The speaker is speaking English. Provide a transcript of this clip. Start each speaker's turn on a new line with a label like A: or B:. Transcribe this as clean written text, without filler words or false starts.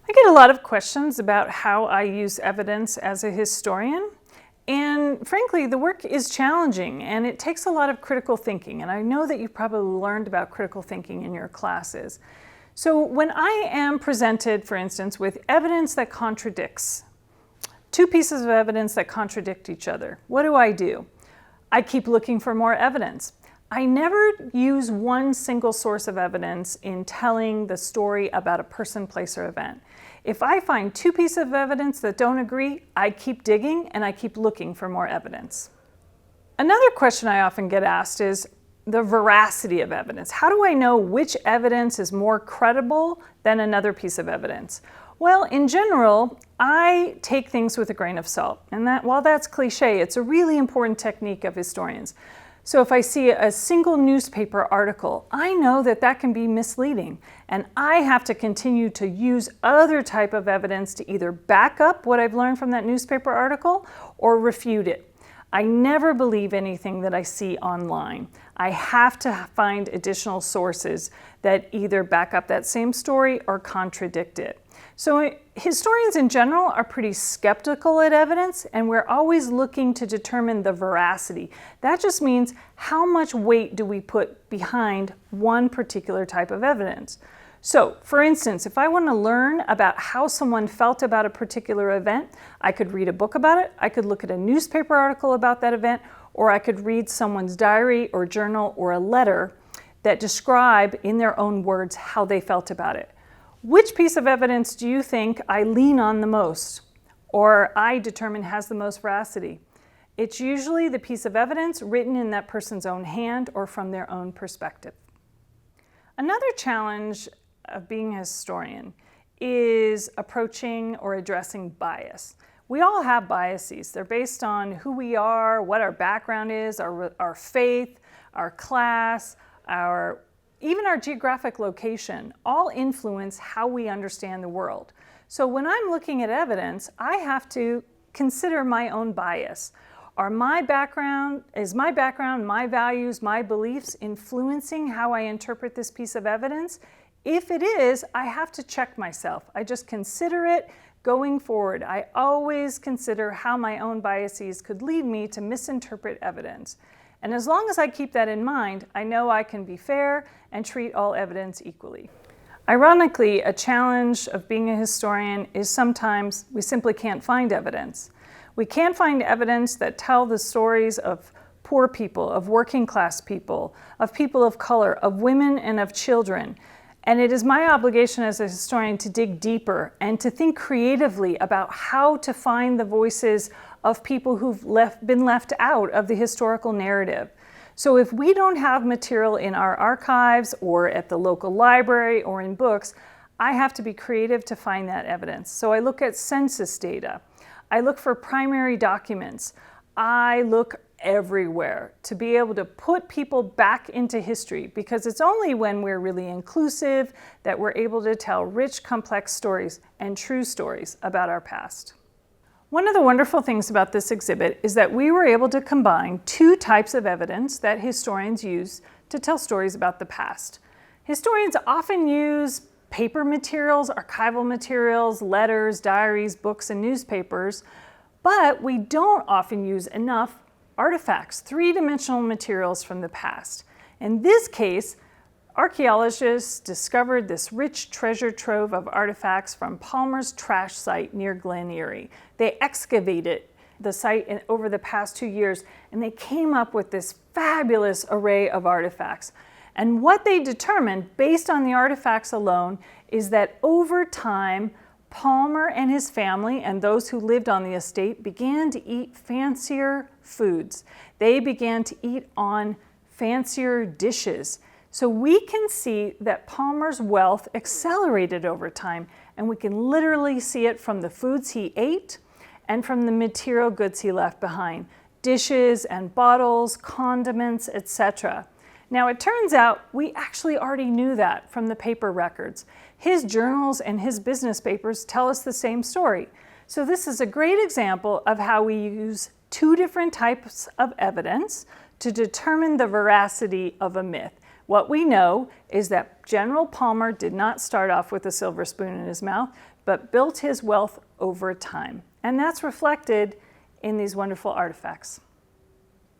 A: I get a lot of questions about how I use evidence as a historian. And frankly, the work is challenging and it takes a lot of critical thinking. And I know that you've probably learned about critical thinking in your classes. So when I am presented, for instance, with evidence that contradicts, two pieces of evidence that contradict each other, what do? I keep looking for more evidence. I never use one single source of evidence in telling the story about a person, place, or event. If I find two pieces of evidence that don't agree, I keep digging and I keep looking for more evidence. Another question I often get asked is the veracity of evidence. How do I know which evidence is more credible than another piece of evidence? Well, in general, I take things with a grain of salt. And while that's cliche, it's a really important technique of historians. So if I see a single newspaper article, I know that that can be misleading, and I have to continue to use other type of evidence to either back up what I've learned from that newspaper article or refute it. I never believe anything that I see online. I have to find additional sources that either back up that same story or contradict it. So historians in general are pretty skeptical at evidence, and we're always looking to determine the veracity. That just means how much weight do we put behind one particular type of evidence. So, for instance, if I want to learn about how someone felt about a particular event, I could read a book about it, I could look at a newspaper article about that event, or I could read someone's diary or journal or a letter that describe in their own words how they felt about it. Which piece of evidence do you think I lean on the most, or I determine has the most veracity? It's usually the piece of evidence written in that person's own hand or from their own perspective. Another challenge of being a historian is approaching or addressing bias. We all have biases. They're based on who we are, what our background is, our faith, our class, even our geographic location, all influence how we understand the world. So when I'm looking at evidence, I have to consider my own bias. Is my background, my values, my beliefs influencing how I interpret this piece of evidence? If it is, I have to check myself. I just consider it going forward. I always consider how my own biases could lead me to misinterpret evidence. And as long as I keep that in mind, I know I can be fair and treat all evidence equally. Ironically, a challenge of being a historian is sometimes we simply can't find evidence. We can't find evidence that tell the stories of poor people, of working class people, of people of color, of women and of children. And it is my obligation as a historian to dig deeper and to think creatively about how to find the voices of people who've been left out of the historical narrative. So if we don't have material in our archives or at the local library or in books, I have to be creative to find that evidence. So I look at census data. I look for primary documents. I look everywhere to be able to put people back into history, because it's only when we're really inclusive that we're able to tell rich, complex stories and true stories about our past. One of the wonderful things about this exhibit is that we were able to combine two types of evidence that historians use to tell stories about the past. Historians often use paper materials, archival materials, letters, diaries, books, and newspapers, but we don't often use enough artifacts, three-dimensional materials from the past. In this case, archaeologists discovered this rich treasure trove of artifacts from Palmer's trash site near Glen Erie. They excavated the site over the past 2 years, and they came up with this fabulous array of artifacts. And what they determined, based on the artifacts alone, is that over time, Palmer and his family and those who lived on the estate began to eat fancier foods. They began to eat on fancier dishes. So we can see that Palmer's wealth accelerated over time, and we can literally see it from the foods he ate and from the material goods he left behind, dishes and bottles, condiments, etc. Now it turns out we actually already knew that from the paper records. His journals and his business papers tell us the same story. So this is a great example of how we use two different types of evidence to determine the veracity of a myth. What we know is that General Palmer did not start off with a silver spoon in his mouth, but built his wealth over time. And that's reflected in these wonderful artifacts.